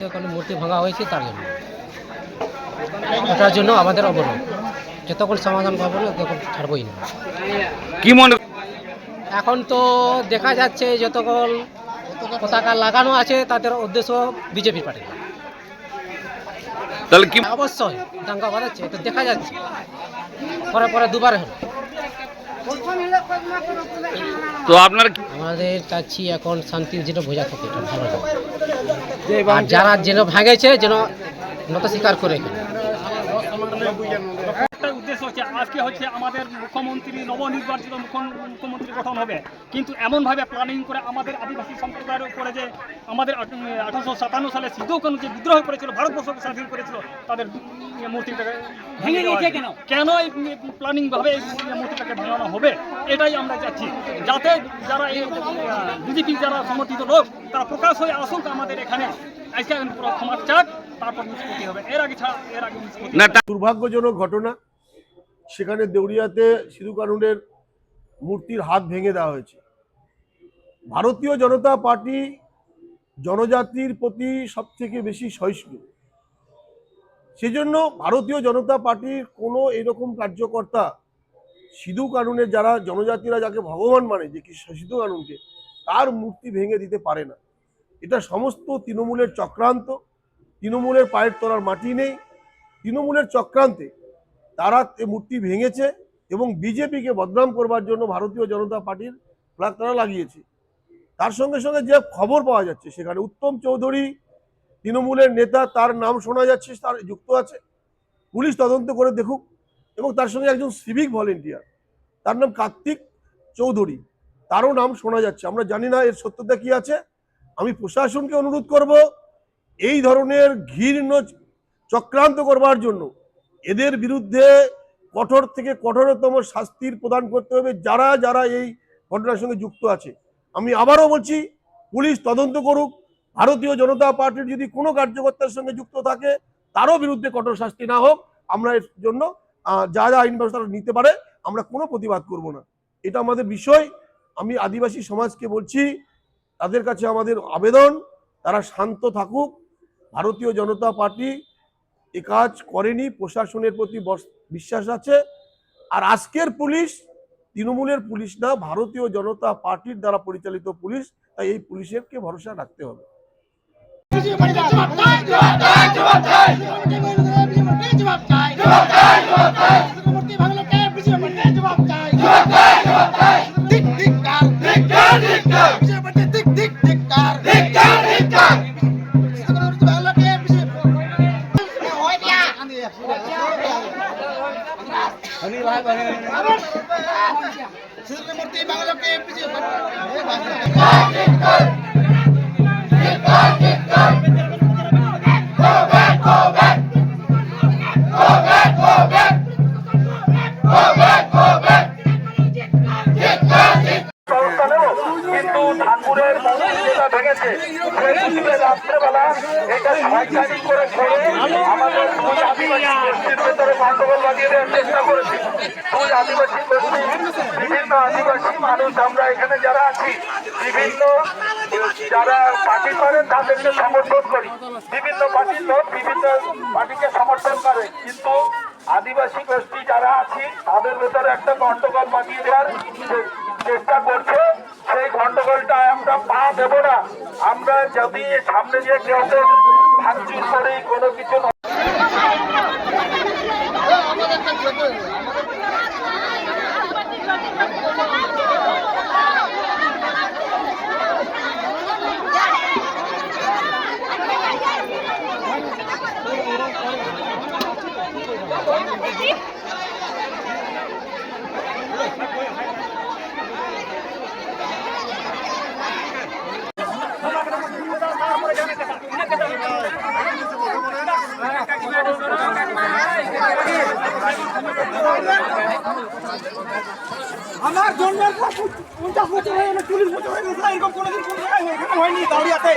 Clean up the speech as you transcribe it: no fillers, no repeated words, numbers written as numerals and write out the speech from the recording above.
মূর্তি ভাঙা হয়েছে তার জন্য, ওটার জন্য আমাদের অবরোধ। যতক্ষণ সমাধান পাবো না ততক্ষণ ছাড়বই না। কি মনে এখন তো দেখা যাচ্ছে যতক্ষণ পতাকা লাগানো আছে তাদের উদ্দেশ্য বিজেপি পার্টি। তাহলে কি অবশ্যই দাঙ্গা বাড়াচ্ছে, এটা দেখা যাচ্ছে, পরে পরে দুবার হলো। তো আপনার আমাদের চাচ্ছি এখন শান্তির যেটা বোঝা থাকে, এটা ভালো লাগে। আর যারা যেন ভাঙেছে যেন নত স্বীকার করে একটাই উদ্দেশ্য হচ্ছে, আজকে হচ্ছে আমাদের মুখ্যমন্ত্রী নবনির্বাচিত মুখ্যমন্ত্রী গঠন হবে, কিন্তু এমনভাবে প্ল্যানিং করে আমাদের আদিবাসী সম্প্রদায়ের উপরে যে আমাদের 1857 সালে সিধু কানু যে বিদ্রোহ করেছিল, ভারতবর্ষকে স্বাধীন করেছিল, তাদের মূর্তিটাকে ভেঙে দিয়েছে। কেন এই প্ল্যানিং ভাবে এই মূর্তিটাকে ভাঙানো হবে, এটাই আমরা চাচ্ছি, যাতে যারা এই বিজেপি যারা সমর্থিত লোক তারা প্রকাশ হয়ে আসুক আমাদের এখানে, আজকে পুরো ক্ষমা চাক, তারপর নিষ্পত্তি হবে। এর আগে নিষ্পত্তি না দুর্ভাগ্যজনক ঘটনা, সেখানে দেউরিয়াতে সিধু কানুনের মূর্তির হাত ভেঙে দেওয়া হয়েছে। ভারতীয় জনতা পার্টি জনজাতির প্রতি সবথেকে বেশি সহিষ্ণু, সেজন্য ভারতীয় জনতা পার্টির কোনো এরকম কার্যকর্তা সিধু কানুনের, যারা জনজাতিরা যাকে ভগবান মানে, যে কি সিধু কানুনকে, তার মূর্তি ভেঙে দিতে পারে না। এটা সমস্ত তৃণমূলের চক্রান্ত। তৃণমূলের পায়ের তলার মাটি নেই, তৃণমূলের চক্রান্তে তারা এই মূর্তি ভেঙেছে এবং বিজেপিকে বদনাম করবার জন্য ভারতীয় জনতা পার্টির ফ্ল্যাগ তারা লাগিয়েছে। তার সঙ্গে সঙ্গে যে খবর পাওয়া যাচ্ছে, সেখানে উত্তম চৌধুরী তৃণমূলের নেতা, তার নাম শোনা যাচ্ছে, তার যুক্ত আছে। পুলিশ তদন্ত করে দেখুক। এবং তার সঙ্গে একজন সিভিক ভলেন্টিয়ার, তার নাম কার্তিক চৌধুরী, তারও নাম শোনা যাচ্ছে। আমরা জানি না এর সত্যতা কি আছে। আমি প্রশাসনকে অনুরোধ করব, এই ধরনের ঘৃণ্য চক্রান্ত করবার জন্য এদের বিরুদ্ধে কঠোর থেকে কঠোরতম শাস্তির প্রদান করতে হবে, যারা যারা এই ঘটনার সঙ্গে যুক্ত আছে। আমি আবারও বলছি, পুলিশ তদন্ত করুক। ভারতীয় জনতা পার্টির যদি কোনো কার্যকর্তার সঙ্গে যুক্ত থাকে, তারও বিরুদ্ধে কঠোর শাস্তি না হোক। আমরা এর জন্য যা যা আইন ব্যবস্থা নিতে পারে, আমরা কোনো প্রতিবাদ করব না। এটা আমাদের বিষয়। আমি আদিবাসী সমাজকে বলছি, তাদের কাছে আমাদের আবেদন, তারা শান্ত থাকুক। ভারতীয় জনতা পার্টি এ কাজ করেনি, প্রশাসনের প্রতি বিশ্বাস আছে। আর আজকের পুলিশ তৃণমূলের পুলিশ না, ভারতীয় জনতা পার্টির দ্বারা পরিচালিত পুলিশ, তাই এই পুলিশেরকে ভরসা রাখতে হবে। কিন্তু ঠাকুরের মন্দির যেটা ভেঙেছে, রাত্রেবেলা এটা শয়তানি করে আমাদের দুই আদিবাসী গোষ্ঠীর ভেতরে গন্ডগোল বাজিয়ে দেওয়ার চেষ্টা করেছে। দুই আদিবাসী গোষ্ঠী, বিভিন্ন আদিবাসী মানুষ আমরা এখানে যারা আছি, বিভিন্ন যারা পার্টি করেন তাদেরকে সমর্থন করি, বিভিন্ন পার্টির লোক বিভিন্ন পার্টিকে সমর্থন করে, কিন্তু আদিবাসী গোষ্ঠী যারা আছি তাদের ভেতরে একটা গন্ডগোল বাজিয়ে দেওয়ার চেষ্টা করছে। সেই গন্ডগোলটা আমরা পা দেব না। আমরা যদি সামনে দিয়ে কেউ ভাঙচুর করে কোনো কিছু আমার জন্মের 50 বছর হয়ে গেল, 40 বছর হয়ে গেল, এরকম কোনোদিন কোনো জায়গায় হয়নি দাঁড়িয়াতে।